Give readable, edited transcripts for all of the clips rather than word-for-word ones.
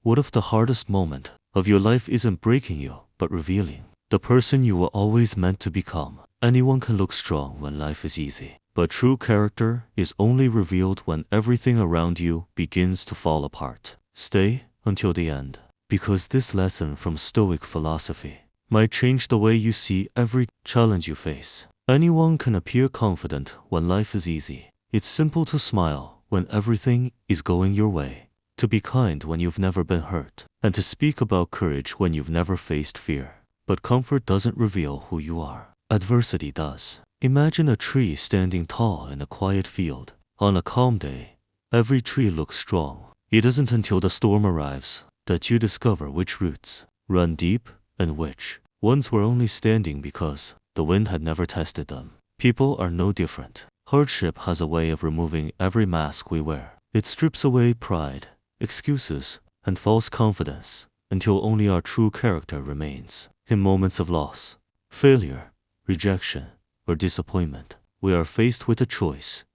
What if the hardest moment of your life isn't breaking you, but revealing the person you were always meant to become? Anyone can look strong when life is easy, but true character is only revealed when everything around you begins to fall apart. Stay until the end, because this lesson from Stoic philosophy might change the way you see every challenge you face. Anyone can appear confident when life is easy. It's simple to smile when everything is going your way, to be kind when you've never been hurt, and to speak about courage when you've never faced fear. But comfort doesn't reveal who you are. Adversity does. Imagine a tree standing tall in a quiet field. On a calm day, every tree looks strong. It isn't until the storm arrives that you discover which roots run deep and which ones were only standing because the wind had never tested them. People are no different. Hardship has a way of removing every mask we wear. It strips away pride, excuses, and false confidence until only our true character remains. In moments of loss, failure, rejection, or disappointment, we are faced with a choice: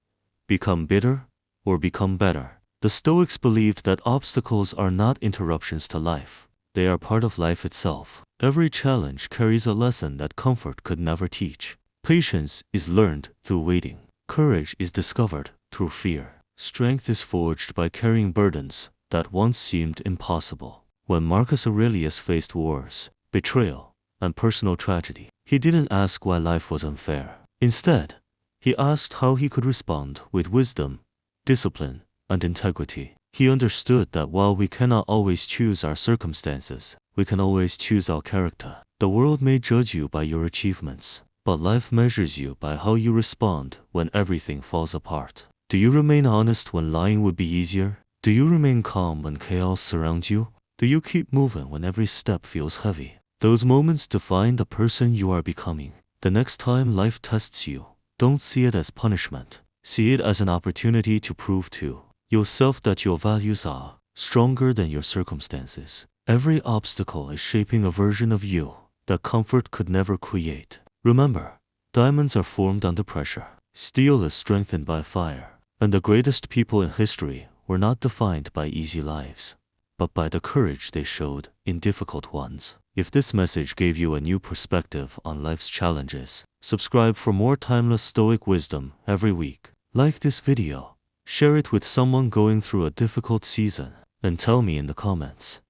become bitter or become better. The Stoics believed that obstacles are not interruptions to life. They are part of life itself. Every challenge carries a lesson that comfort could never teach. Patience is learned through waiting. Courage is discovered through fear. Strength is forged by carrying burdens that once seemed impossible. When Marcus Aurelius faced wars, betrayal, and personal tragedy, he didn't ask why life was unfair. Instead, he asked how he could respond with wisdom, discipline, and integrity. He understood that while we cannot always choose our circumstances, we can always choose our character. The world may judge you by your achievements, but life measures you by how you respond when everything falls apart. Do you remain honest when lying would be easier? Do you remain calm when chaos surrounds you? Do you keep moving when every step feels heavy? Those moments define the person you are becoming. The next time life tests you, don't see it as punishment. See it as an opportunity to prove to yourself that your values are stronger than your circumstances. Every obstacle is shaping a version of you that comfort could never create. Remember, diamonds are formed under pressure. Steel is strengthened by fire. And the greatest people in history were not defined by easy lives, but by the courage they showed in difficult ones. If this message gave you a new perspective on life's challenges, subscribe for more timeless Stoic wisdom every week. Like this video, share it with someone going through a difficult season, and tell me in the comments,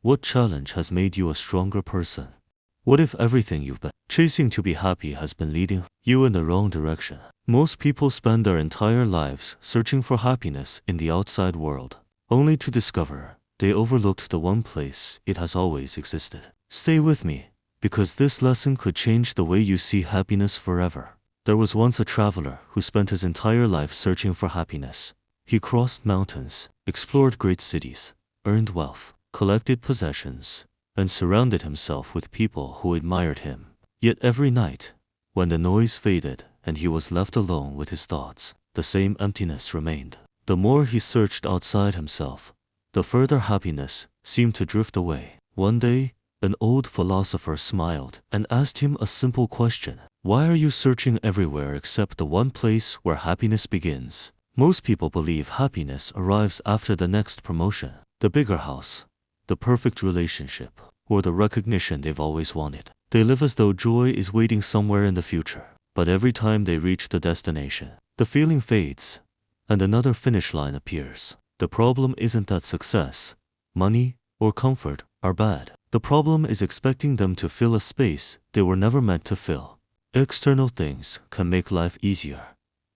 what challenge has made you a stronger person? What if everything you've been chasing to be happy has been leading you in the wrong direction? Most people spend their entire lives searching for happiness in the outside world, only to discover they overlooked the one place it has always existed. Stay with me, because this lesson could change the way you see happiness forever. There was once a traveler who spent his entire life searching for happiness. He crossed mountains, explored great cities, earned wealth, collected possessions, and surrounded himself with people who admired him. Yet every night, when the noise faded and he was left alone with his thoughts, the same emptiness remained. The more he searched outside himself, the further happiness seemed to drift away. One day, an old philosopher smiled and asked him a simple question: why are you searching everywhere except the one place where happiness begins? Most people believe happiness arrives after the next promotion, the bigger house, the perfect relationship, or the recognition they've always wanted. They live as though joy is waiting somewhere in the future. But every time they reach the destination, the feeling fades, and another finish line appears. The problem isn't that success, money, or comfort are bad. The problem is expecting them to fill a space they were never meant to fill. External things can make life easier,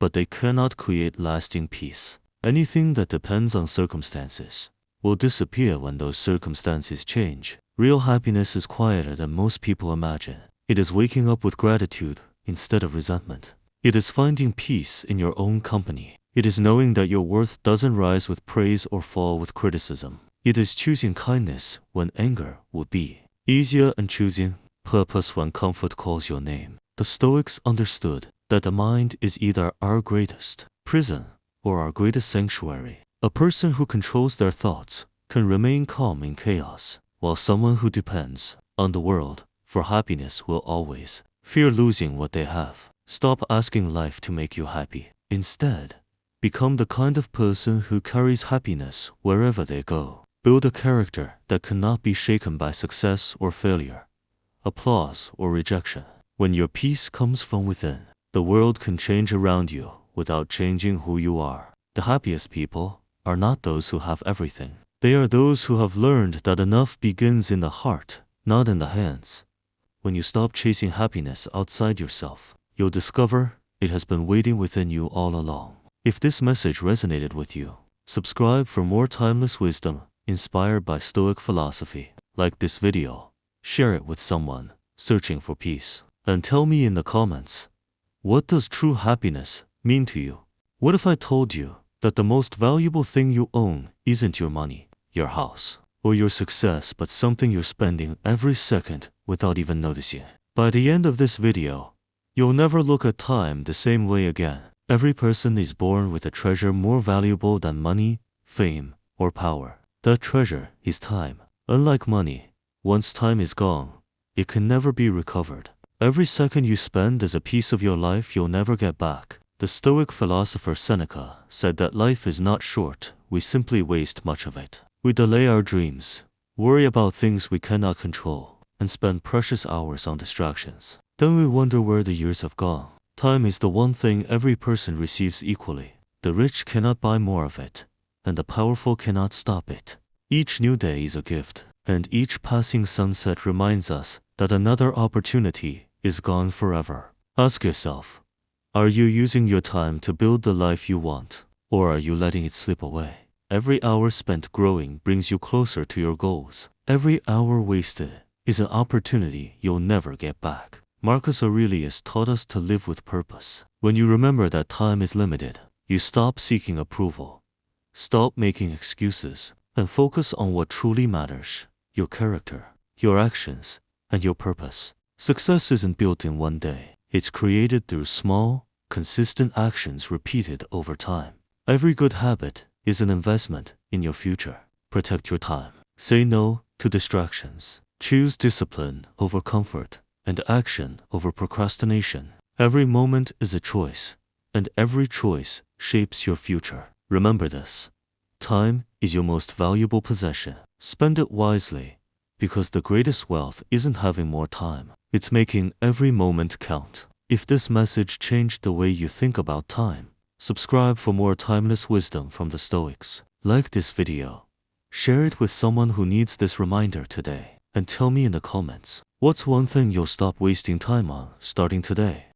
but they cannot create lasting peace. Anything that depends on circumstances will disappear when those circumstances change. Real happiness is quieter than most people imagine. It is waking up with gratitude instead of resentment. It is finding peace in your own company. It is knowing that your worth doesn't rise with praise or fall with criticism. It is choosing kindness when anger would be easier, and choosing purpose when comfort calls your name. The Stoics understood that the mind is either our greatest prison or our greatest sanctuary. A person who controls their thoughts can remain calm in chaos, while someone who depends on the world for happiness will always fear losing what they have. Stop asking life to make you happy. Instead, become the kind of person who carries happiness wherever they go. Build a character that cannot be shaken by success or failure, applause or rejection. When your peace comes from within, the world can change around you without changing who you are. The happiest people are not those who have everything. They are those who have learned that enough begins in the heart, not in the hands. When you stop chasing happiness outside yourself, you'll discover it has been waiting within you all along. If this message resonated with you, subscribe for more timeless wisdom inspired by Stoic philosophy. Like this video, share it with someone searching for peace, and tell me in the comments, what does true happiness mean to you? What if I told you that the most valuable thing you own isn't your money, your house, or your success, but something you're spending every second without even noticing? By the end of this video, you'll never look at time the same way again. Every person is born with a treasure more valuable than money, fame, or power. That treasure is time. Unlike money, once time is gone, it can never be recovered. Every second you spend is a piece of your life you'll never get back. The Stoic philosopher Seneca said that life is not short, we simply waste much of it. We delay our dreams, worry about things we cannot control, and spend precious hours on distractions. Then we wonder where the years have gone. Time is the one thing every person receives equally. The rich cannot buy more of it, and the powerful cannot stop it. Each new day is a gift, and each passing sunset reminds us that another opportunity is gone forever. Ask yourself, are you using your time to build the life you want, or are you letting it slip away? Every hour spent growing brings you closer to your goals. Every hour wasted is an opportunity you'll never get back. Marcus Aurelius taught us to live with purpose. When you remember that time is limited, you stop seeking approval, stop making excuses, and focus on what truly matters: your character, your actions, and your purpose. Success isn't built in one day. It's created through small, consistent actions repeated over time. Every good habit is an investment in your future. Protect your time. Say no to distractions. Choose discipline over comfort, and action over procrastination. Every moment is a choice, and every choice shapes your future. Remember this: time is your most valuable possession. Spend it wisely, because the greatest wealth isn't having more time. It's making every moment count. If this message changed the way you think about time, subscribe for more timeless wisdom from the Stoics. Like this video, share it with someone who needs this reminder today, and tell me in the comments, what's one thing you'll stop wasting time on starting today?